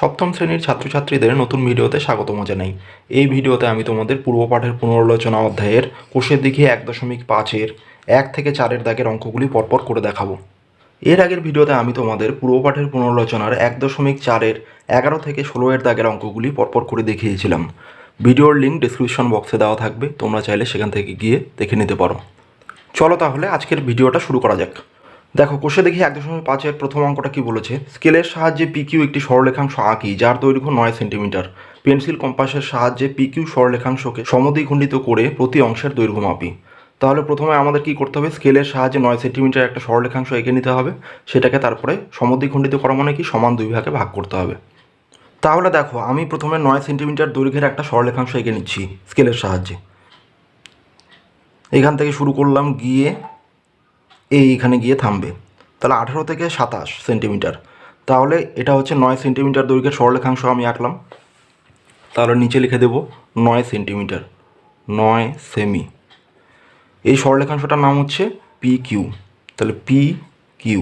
সপ্তম শ্রেণীর ছাত্রছাত্রীদের নতুন ভিডিওতে স্বাগতম জানাই। এই ভিডিওতে আমি তোমাদের পূর্বপাঠের পুনরালোচনা অধ্যায়ের কোষের দিকে 1.5-এর 1 থেকে 4-এর দাগের অঙ্কগুলি পরপর করে দেখাবো। এর আগের ভিডিওতে আমি তোমাদের পূর্বপাঠের পুনরালোচনার 1.4-এর 11 থেকে 16-এর দাগের অঙ্কগুলি পরপর করে দেখিয়েছিলাম। ভিডিওর লিঙ্ক ডিসক্রিপশন বক্সে দেওয়া থাকবে, তোমরা চাইলে সেখান থেকে গিয়ে দেখে নিতে পারো। চলো তাহলে আজকের ভিডিওটা শুরু করা যাক। দেখো, কোষে দেখি 1.5-এর প্রথম অঙ্কটা কি বলেছে। স্কেলের সাহায্যে পিকিউ একটি সরলরেখাংশ আঁকি যার দৈর্ঘ্য 9 সেন্টিমিটার। পেন্সিল কম্পাসের সাহায্যে পিকিউ সরলরেখাংশকে সমদ্বিখণ্ডিত করে প্রতি অংশের দৈর্ঘ্য মাপি। তাহলে প্রথমে আমাদের কি করতে হবে, স্কেলের সাহায্যে 9 সেন্টিমিটার একটা সরলরেখাংশ এঁকে নিতে হবে। সেটাকে তারপরে সমদ্বিখণ্ডিত করা মানে কি, সমান দুই ভাগে ভাগ করতে হবে। তাহলে দেখো, আমি প্রথমে 9 সেন্টিমিটার দৈর্ঘ্যের একটা সরলরেখাংশ এঁকে নিচ্ছি স্কেলের সাহায্যে। এখান থেকে শুরু করলাম, গিয়ে এইখানে গিয়ে থামবে। তাহলে 18 থেকে 27 সেন্টিমিটার। তাহলে এটা হচ্ছে 9 সেন্টিমিটার দৈর্ঘ্যের সরলরেখাংশ আমি আঁকলাম। তাহলে নিচে লিখে দেব 9 সেন্টিমিটার, 9 সেমি। এই সরলরেখাংশটার নাম হচ্ছে পি কিউ। তাহলে পি কিউ।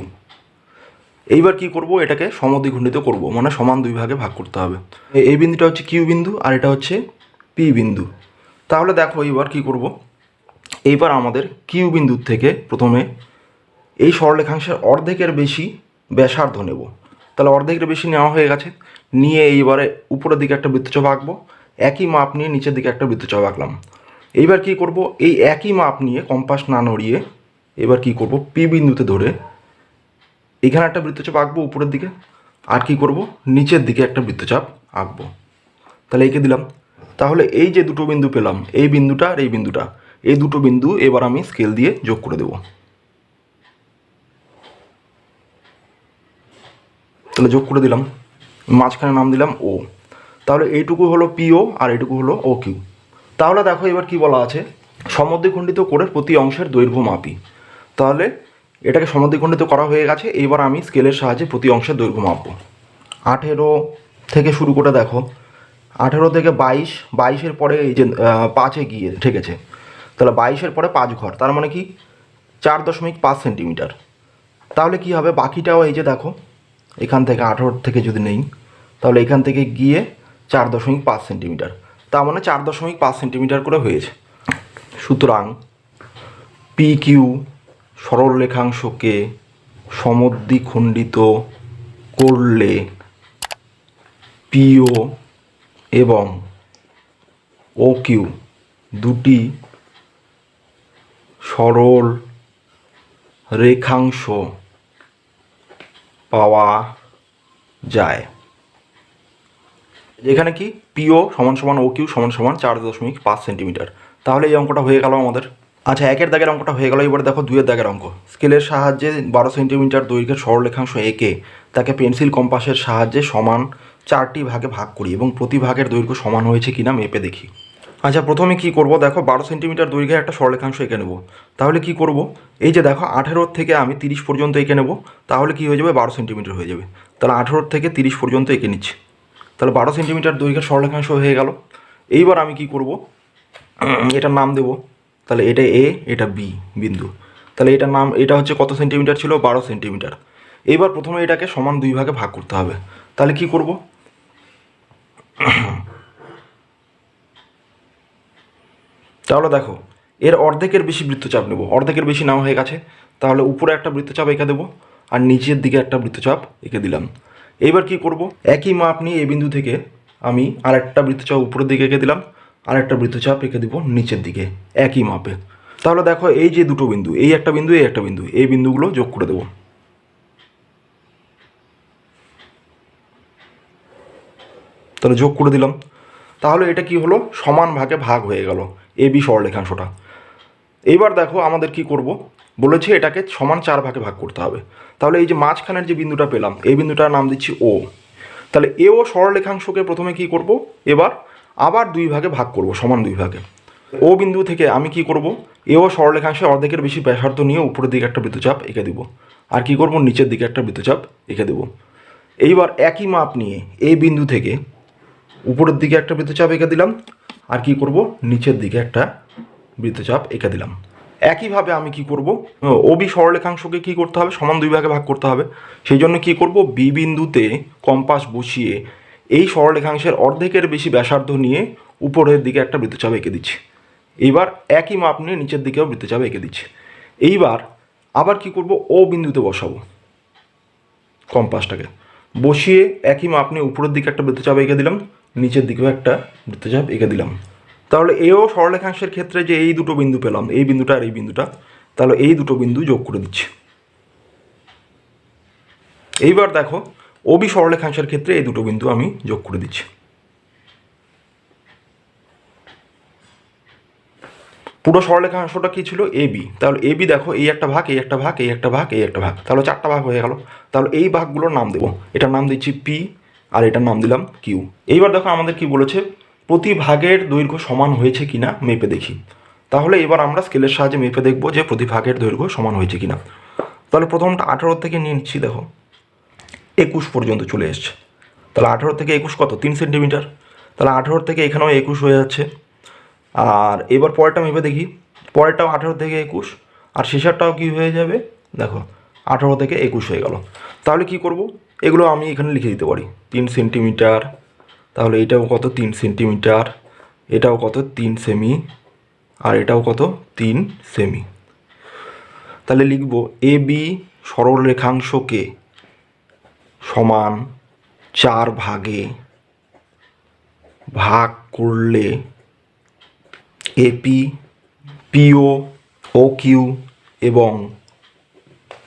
এইবার কি করব, এটাকে সমদ্বিখণ্ডিত করব, মানে সমান দুই ভাগে ভাগ করতে হবে। এই বিন্দুটা হচ্ছে কিউ বিন্দু আর এটা হচ্ছে পি বিন্দু। তাহলে দেখো এইবার কি করব, এইবার আমাদের কিউ বিন্দুর থেকে প্রথমে এই সরলরেখাংশের অর্ধেকের বেশি ব্যাসার্ধ নেব। তাহলে অর্ধেকের বেশি নেওয়া হয়ে গেছে, নিয়ে এইবারে উপরের দিকে একটা বৃত্তচাপ আঁকবো। একই মাপ নিয়ে নিচের দিকে একটা বৃত্তচাপ আঁকলাম। এইবার কি করব, এই একই মাপ নিয়ে কম্পাস না নড়িয়ে এবার কি করব, পি বিন্দুতে ধরে এখানে একটা বৃত্তচাপ আঁকবো উপরের দিকে, আর কি করব, নিচের দিকে একটা বৃত্তচাপ আঁকবো। তাহলে এঁকে দিলাম। তাহলে এই যে দুটো বিন্দু পেলাম, এই বিন্দুটা আর এই বিন্দুটা, এই দুটো বিন্দু এবার আমি স্কেল দিয়ে যোগ করে দেবো। তাহলে যোগ করে দিলাম, মাঝখানে নাম দিলাম ও। তাহলে এইটুকু হলো পিও আর এইটুকু হলো ও কিউ। তাহলে দেখো এবার কি বলা আছে, সমদ্বিখণ্ডিত করে প্রতি অংশের দৈর্ঘ্য মাপি। তাহলে এটাকে সমদ্বিখণ্ডিত করা হয়ে গেছে, এবার আমি স্কেলের সাহায্যে প্রতি অংশের দৈর্ঘ্য মাপবো। 18 থেকে শুরু করে দেখো, 18 থেকে 22, 22-এর পরে এই যে 5-এ গিয়ে ঠেকেছে। তাহলে 22-এর পরে 5 ঘর, তার মানে কি 4.5 সেন্টিমিটার। তাহলে কি হবে, বাকিটাও এই যে দেখো, এখান থেকে 18 থেকে যদি নেই, তাহলে এখান থেকে গিয়ে 4.5 সেন্টিমিটার। তার মানে 4.5 সেন্টিমিটার করে হয়েছে। সুতরাং পি কিউ সরলরেখাংশকে সমদ্বিখণ্ডিত করলে পিও এবং ও কিউ দুটি সরল রেখাংশ পাওয়া যায়। যেখানে কি পিও সমান সমান ও কিউ সমান সমান 4.5 সেন্টিমিটার। তাহলে এই অঙ্কটা হয়ে গেল আমাদের। আচ্ছা, 1-এর দাগের অঙ্কটা হয়ে গেল। এবারে দেখো 2-এর দাগের অঙ্ক। স্কেলের সাহায্যে 12 সেন্টিমিটার দৈর্ঘ্যের সরলরেখাংশ এঁকে তাকে পেন্সিল কম্পাসের সাহায্যে সমান 4টি ভাগে ভাগ করি এবং প্রতি ভাগের দৈর্ঘ্য সমান হয়েছে কিনা মেপে দেখি। আচ্ছা, প্রথমে কি করব, দেখো 12 সেন্টিমিটার দৈর্ঘ্যের একটা সরলরেখাংশ এঁকে নেব। তাহলে কি করব, এই যে দেখো 18 থেকে আমি 30 পর্যন্ত এঁকে নেব। তাহলে কি হয়ে যাবে, 12 সেন্টিমিটার হয়ে যাবে। তাহলে 18 থেকে 30 পর্যন্ত এঁকে নিচ্ছি। তাহলে 12 সেন্টিমিটার দৈর্ঘ্যের সরলরেখাংশ হয়ে গেল। এইবার আমি কি করব, এটার নাম দেব। তাহলে এটা এ, এটা বি বিন্দু। তাহলে এটার নাম, এটা হচ্ছে কত সেন্টিমিটার ছিল, 12 সেন্টিমিটার। এইবার প্রথমে এটাকে সমান দুই ভাগে ভাগ করতে হবে। তাহলে কি করব, তাহলে দেখো এর অর্ধেকের বেশি বৃত্তচাপ নেব। অর্ধেকের বেশি নেওয়া হয়ে গেছে। তাহলে উপরে একটা বৃত্তচাপ এঁকে দেবো আর নিচের দিকে একটা বৃত্তচাপ এঁকে দিলাম। এইবার কি করব, একই মাপ নিয়ে এই বিন্দু থেকে আমি আর একটা বৃত্তচাপ উপরের দিকে এঁকে দিলাম, আর একটা বৃত্তচাপ এঁকে দিব নিচের দিকে একই মাপে। তাহলে দেখো এই যে দুটো বিন্দু, এই একটা বিন্দু, এই একটা বিন্দু, এই বিন্দুগুলো যোগ করে দেবো। তাহলে যোগ করে দিলাম। তাহলে এটা কি হলো, সমান ভাগে ভাগ হয়ে গেল এ বি সরলরেখাংশটা। এইবার দেখো আমাদের কি করব, বলেছে এটাকে সমান 4 ভাগে ভাগ করতে হবে। তাহলে এই যে মাঝখানের যে বিন্দুটা পেলাম, এই বিন্দুটার নাম দিচ্ছি ও। তাহলে এ ও সরলরেখাংশকে প্রথমে কি করব, এবার আবার দুই ভাগে ভাগ করব, সমান দুই ভাগে। ও বিন্দু থেকে আমি কি করব, এ ও সরলরেখাংশে অর্ধেকের বেশি ব্যাসার্ধ নিয়ে উপরের দিকে একটা বৃত্তচাপ এঁকে দিব, আর কি করব, নিচের দিকে একটা বৃত্তচাপ এঁকে দেব। এইবার একই মাপ নিয়ে এই বিন্দু থেকে উপরের দিকে একটা বৃত্তচাপ এঁকে দিলাম, আর কি করব, নিচের দিকে একটা বৃত্তচাপ এঁকে দিলাম। একইভাবে আমি কি করব, ও বি সরলরেখাংশকে কি করতে হবে, সমান দুই ভাগে ভাগ করতে হবে। সেই জন্য কি করব, বি বিন্দুতে কম্পাস বসিয়ে এই সরলরেখাংশের অর্ধেকের বেশি ব্যাসার্ধ নিয়ে উপরের দিকে একটা বৃত্তচাপ এঁকে দিচ্ছি। এইবার একই মাপ নিয়ে নিচের দিকেও বৃত্তচাপ এঁকে দিচ্ছি। এইবার আবার কি করব, ও বিন্দুতে বসাবো কম্পাসটাকে, বসিয়ে একই মাপ নিয়ে উপরের দিকে একটা বৃত্তচাপ এঁকে দিলাম, নিচের দিকেও একটা বৃত্তচাপ এঁকে দিলাম। তাহলে এও সরলরেখাংশের ক্ষেত্রে যে এই দুটো বিন্দু পেলাম, এই বিন্দুটা আর এই বিন্দুটা, তাহলে এই দুটো বিন্দু যোগ করে দিচ্ছি। এইবার দেখো ওবি সরলরেখাংশের ক্ষেত্রে এই দুটো বিন্দু আমি যোগ করে দিচ্ছি। পুরো সরলরেখাংশটা কী ছিল, এবি। তাহলে এবি দেখো এই একটা ভাগ, এই একটা ভাগ, এই একটা ভাগ, এই একটা ভাগ, তাহলে 4টা ভাগ হয়ে গেল। তাহলে এই ভাগগুলোর নাম দেবো, এটার নাম দিচ্ছি পি আর এটার নাম দিলাম কিউ। এইবার দেখো আমাদের কি বলেছে, প্রতি ভাগের দৈর্ঘ্য সমান হয়েছে কিনা মেপে দেখি। তাহলে এবার আমরা স্কেলের সাহায্যে মেপে দেখবো যে প্রতি ভাগের দৈর্ঘ্য সমান হয়েছে কিনা। তাহলে প্রথমটা 18 থেকে নিয়ে নিচ্ছি, দেখো 21 পর্যন্ত চলে এসছে। তাহলে 18 থেকে 21 কত, 3 সেন্টিমিটার। তাহলে 18 থেকে এখানেও 21 হয়ে যাচ্ছে। আর এবার পরেরটা মেপে দেখি, পরেরটাও 18 থেকে 21, আর শেষেরটাও কি হয়ে যাবে, দেখো 18 থেকে 21 হয়ে গেল। তাহলে কি করব, এগুলো আমি এখানে লিখে দিতে পারি, 3 সেন্টিমিটার। তাহলে এটাও কত, 3 সেন্টিমিটার, এটাও কত, 3 সেমি, আর এটাও কত, 3 সেমি। তাহলে লিখব এ বি সরলরেখাংশকে সমান 4 ভাগে ভাগ করলে এপি, পিও, ও কিউ এবং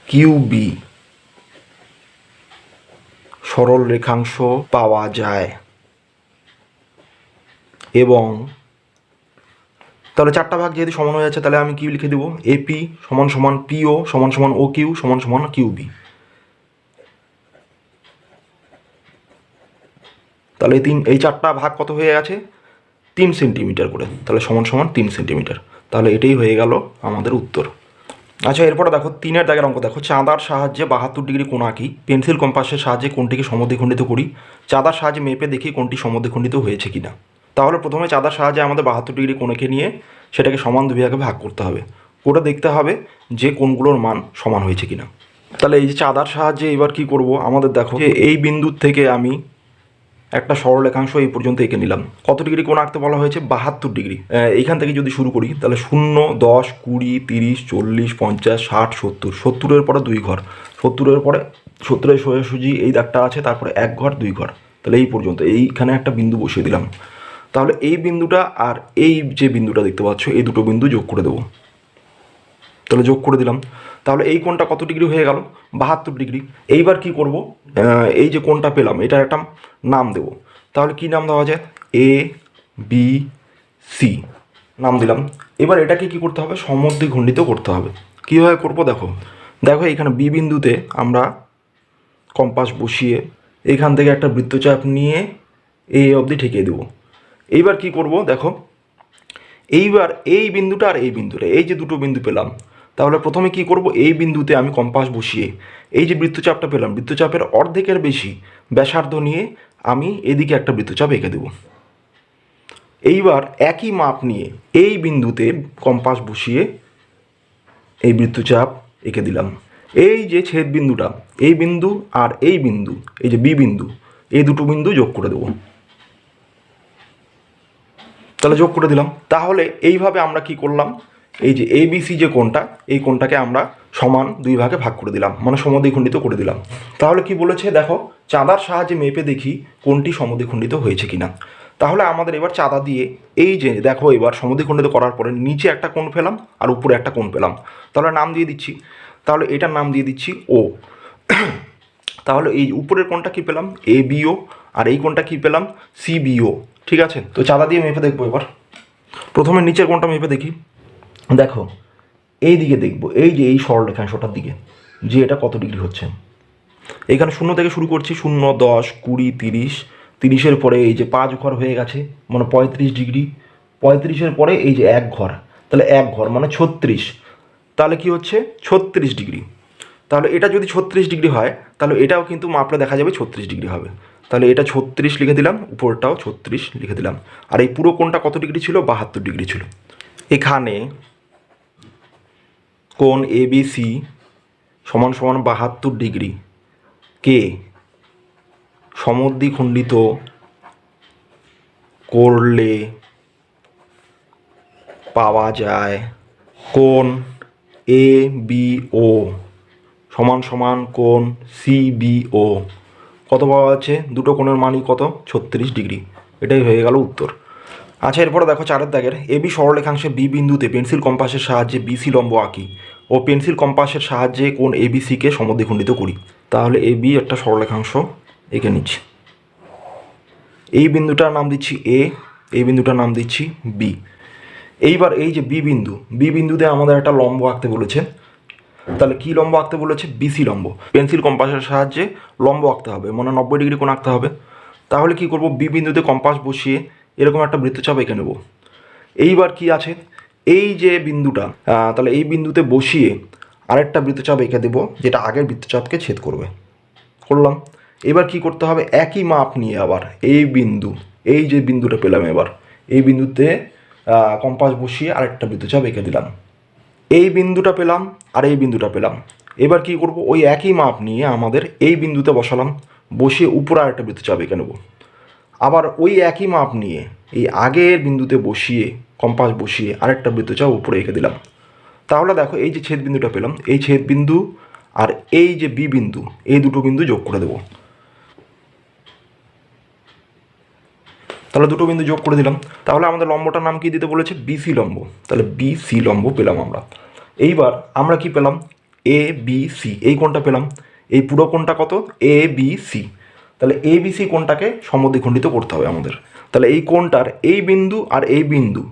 কিউবি সরল রেখাংশ পাওয়া যায়। এবং তাহলে 4টা ভাগ যেহেতু সমান হয়ে যাচ্ছে, তাহলে আমি কি লিখে দেবো, এপি সমান সমান পিও সমান সমান ও কিউ সমান সমান কিউবি। তাহলে এই 4টা ভাগ কত হয়ে গেছে, 3 সেন্টিমিটার করে, তাহলে সমান সমান 3 সেন্টিমিটার। তাহলে এটাই হয়ে গেল আমাদের উত্তর। আচ্ছা, এরপরে দেখো 3-এর দাগের অঙ্ক দেখো, চাঁদার সাহায্যে 72 ডিগ্রি কোণ আঁকি, পেন্সিল কম্পাসের সাহায্যে কোণটিকে সমদ্বিখণ্ডিত করি, চাঁদার সাহায্যে মেপে দেখি কোণটি সমদ্বিখণ্ডিত হয়েছে কিনা। তাহলে প্রথমে চাঁদার সাহায্যে আমাদের 72 ডিগ্রি কোণকে নিয়ে সেটাকে সমান 2 ভাগে ভাগ করতে হবে, করে দেখতে হবে যে কোণগুলোর মান সমান হয়েছে কিনা। তাহলে এই যে চাঁদার সাহায্যে এবার কি করব, আমাদের দেখো যে এই বিন্দুর থেকে আমি একটা সরলরেখাংশ এই পর্যন্ত এঁকে নিলাম। কত ডিগ্রি কোণ আঁকতে বলা হয়েছে, 72 ডিগ্রি। এইখান থেকে যদি শুরু করি তাহলে 0, 10, 20, 30, 40, 50, 60, 70, 70-এর পরে 2 ঘর, 70-এর পরে 70-এর সোজাসুজি এই দাগটা আছে, তারপরে 1 ঘর 2 ঘর, তাহলে এই পর্যন্ত এইখানে একটা বিন্দু বসিয়ে দিলাম। তাহলে এই বিন্দুটা আর এই যে বিন্দুটা দেখতে পাচ্ছ, এই দুটো বিন্দু যোগ করে দেবো। তাহলে যোগ করে দিলাম। তাহলে এই কোণটা কত ডিগ্রি হয়ে গেল, 72 ডিগ্রি। এইবার কি করব, এই যে কোণটা পেলাম এটার একটা নাম দেব। তাহলে কি নাম দেওয়া যায়, এ বি সি নাম দিলাম। এবার এটাকে কি করতে হবে, সমদ্বিখণ্ডিত করতে হবে। কীভাবে করব, দেখো দেখো এখানে বি বিন্দুতে আমরা কম্পাস বসিয়ে এইখান থেকে একটা বৃত্তচাপ নিয়ে এই অবধি ঠেকিয়ে দেবো। এইবার কি করব, দেখো এইবার এই বিন্দুটা আর এই বিন্দুটা, এই যে দুটো বিন্দু পেলাম, তাহলে প্রথমে কি করব, এই বিন্দুতে আমি কম্পাস বসিয়ে এই যে বৃত্তচাপটা পেলাম, বৃত্তচাপের অর্ধেকের বেশি ব্যাসার্ধ নিয়ে আমি এদিকে একটা বৃত্তচাপ এঁকে দেব। এইবার একই মাপ নিয়ে এই বিন্দুতে কম্পাস বসিয়ে এই বৃত্তচাপ এঁকে দিলাম। এই যে ছেদ বিন্দুটা, এই বিন্দু আর এই বিন্দু, এই যে বি বিন্দু, এই দুটো বিন্দু যোগ করে দেবো। তাহলে যোগ করে দিলাম। তাহলে এইভাবে আমরা কি করলাম, এই যে এবিসি যে কোণটা, এই কোণটাকে আমরা সমান 2 ভাগে ভাগ করে দিলাম, মানে সমদ্বিখণ্ডিত করে দিলাম। তাহলে কি বলেছে, দেখো চাঁদার সাহায্যে মেপে দেখি কোণটি সমদ্বিখণ্ডিত হয়েছে কিনা। তাহলে আমাদের এবার চাঁদা দিয়ে এই যে দেখো এবার সমদ্বিখণ্ডিত করার পরে নিচে একটা কোণ পেলাম আর উপরে একটা কোণ পেলাম, তাহলে নাম দিয়ে দিচ্ছি। তাহলে এটার নাম দিয়ে দিচ্ছি ও। তাহলে এই উপরের কোণটা কি পেলাম, এ বিও, আর এই কোণটা কি পেলাম, সি বিও। ঠিক আছে, তো চাঁদা দিয়ে মেপে দেখবো। এবার প্রথমে নিচের কোণটা মেপে দেখি। দেখো এই দিকে দেখবো, এই যে এই সরলরেখাংশটার দিকে যে এটা কত ডিগ্রি হচ্ছে। এখানে 0 থেকে শুরু করছি, 0, 10, 20, 30, 30-এর পরে এই যে 5 ঘর হয়ে গেছে, মানে 35 ডিগ্রি। 35-এর পরে এই যে 1 ঘর, তাহলে 1 ঘর মানে 36, তাহলে কি হচ্ছে 36 ডিগ্রি। তাহলে এটা যদি 36 ডিগ্রি হয়, তাহলে এটাও কিন্তু মাপলে দেখা যাবে 36 ডিগ্রি হবে। তাহলে এটা 36 লিখে দিলাম, উপরটাও 36 লিখে দিলাম। আর এই পুরো কোণটা কত ডিগ্রি ছিল, 72 ডিগ্রি ছিল। এখানে কোণ এবিসি সমান সমান 72 ডিগ্রি কে সমদ্বিখণ্ডিত করলে পাওয়া যায় কোণ এ বি ও সমান সমান কোণ সি বি ও কত পাওয়া যাচ্ছে? দুটো কোণের মানই কত? 36 ডিগ্রি। এটাই হয়ে গেল উত্তর। আচ্ছা, এরপরে দেখো 4 দাগের এবি সরলরেখাংশে বি বিন্দুতে পেন্সিল কম্পাসের সাহায্যে বিসি লম্ব আঁকি ও পেন্সিল কম্পাসের সাহায্যে কোণ এবিসিকে সমদ্বিখণ্ডিত করি। তাহলে এবি একটা সরলরেখাংশ এঁকে নিচ্ছি। এই বিন্দুটার নাম দিচ্ছি এ, এই বিন্দুটার নাম দিচ্ছি বি। এইবার এই যে বি বিন্দুতে আমাদের একটা লম্ব আঁকতে বলেছে। তাহলে কি লম্ব আঁকতে বলেছে? বিসি লম্ব। পেন্সিল কম্পাসের সাহায্যে লম্ব আঁকতে হবে, মানে 90 ডিগ্রি কোণ আঁকতে হবে। তাহলে কি করব? বি বিন্দুতে কম্পাস বসিয়ে এরকম একটা বৃত্তচাপ এঁকে নেব। এইবার কি আছে? এই যে বিন্দুটা, তাহলে এই বিন্দুতে বসিয়ে আরেকটা বৃত্তচাপ এঁকে দেবো যেটা আগের বৃত্তচাপকে ছেদ করবে। করলাম। এবার কি করতে হবে? একই মাপ নিয়ে আবার এই যে বিন্দুটা পেলাম, এবার এই বিন্দুতে কম্পাস বসিয়ে আরেকটা বৃত্তচাপ এঁকে দিলাম। এই বিন্দুটা পেলাম আর এই বিন্দুটা পেলাম। এবার কি করব? ওই একই মাপ নিয়ে আমাদের এই বিন্দুতে বসালাম, বসিয়ে উপরে আরেকটা বৃত্তচাপ এঁকে নেব। আবার ওই একই মাপ নিয়ে এই আগের বিন্দুতে বসিয়ে কম্পাস বসিয়ে আরেকটা বৃত্তচাপ উপরে এঁকে দিলাম। তাহলে দেখো এই যে ছেদ বিন্দুটা পেলাম, এই ছেদ বিন্দু আর এই যে বি বিন্দু, এই দুটো বিন্দু যোগ করে দেব। তাহলে দুটো বিন্দু যোগ করে দিলাম। তাহলে আমাদের লম্বটার নাম কি দিতে বলেছে? বিসি লম্ব। তাহলে বিসি লম্ব পেলাম আমরা। এইবার আমরা কি পেলাম? এ বি সি, এই কোণটা পেলাম। এই পুরো কোণটা কত? A B C. তাহলে এ বি সি কোণটাকে সমদ্বিখণ্ডিত করতে হবে আমাদের। তাহলে এই কোণটার এই বিন্দু আর এই বিন্দু,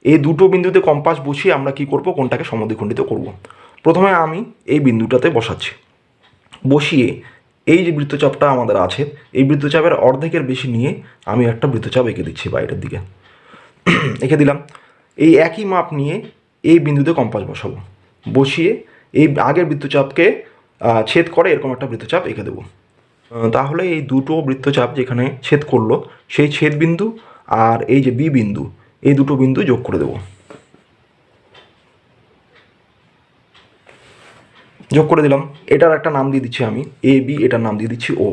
এই দুটো বিন্দুতে কম্পাস বসিয়ে আমরা কি করব? কোণটাকে সমদ্বিখণ্ডিত করব। প্রথমে আমি এই বিন্দুটাতে বসাচ্ছি। বসিয়ে এই যে বৃত্তচাপটা আমাদের আছে, এই বৃত্তচাপের অর্ধেকের বেশি নিয়ে আমি একটা বৃত্তচাপ এঁকে দিচ্ছি বাইরের দিকে। এঁকে দিলাম। এই একই মাপ নিয়ে এই বিন্দুতে কম্পাস বসাবো, বসিয়ে এই আগের বৃত্তচাপকে ছেদ করে এরকম একটা বৃত্তচাপ এঁকে দেবো। তাহলে এই দুটো বৃত্তচাপ যেখানে ছেদ করলো, সেই ছেদ বিন্দু আর এই যে বি বিন্দু, এই দুটো বিন্দু যোগ করে দেবো। যোগ করে দিলাম। এটার একটা নাম দিয়ে দিচ্ছি আমি এ বি, এটার নাম দিয়ে দিচ্ছি ও।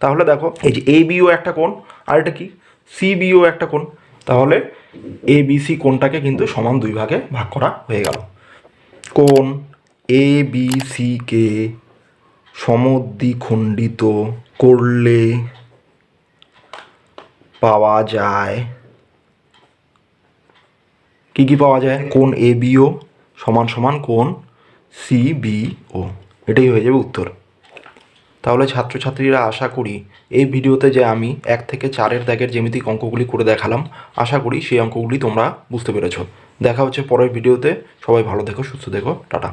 তাহলে দেখো এই যে এ বিও একটা কোণ, আর এটা কি? সি বিও একটা কোণ। তাহলে এ বি সি কোণটাকে কিন্তু সমান দুই ভাগে ভাগ করা হয়ে গেল। কোণ এ বি সিকে সমদ্বিখণ্ডিত করলে পাওয়া যায় কি কি পাওয়া যায়? কোণ এ বিও সমান সমান কোণ সি বি ও। এটাই হয়ে যাবে উত্তর। তাহলে ছাত্রছাত্রীরা, আশা করি এই ভিডিওতে যে আমি 1 থেকে 4 দাগের জ্যামিতিক অঙ্কগুলি করে দেখালাম, আশা করি সেই অঙ্কগুলি তোমরা বুঝতে পেরেছো। দেখা হচ্ছে পরের ভিডিওতে। সবাই ভালো থেকো, সুস্থ থেকো, টাটা।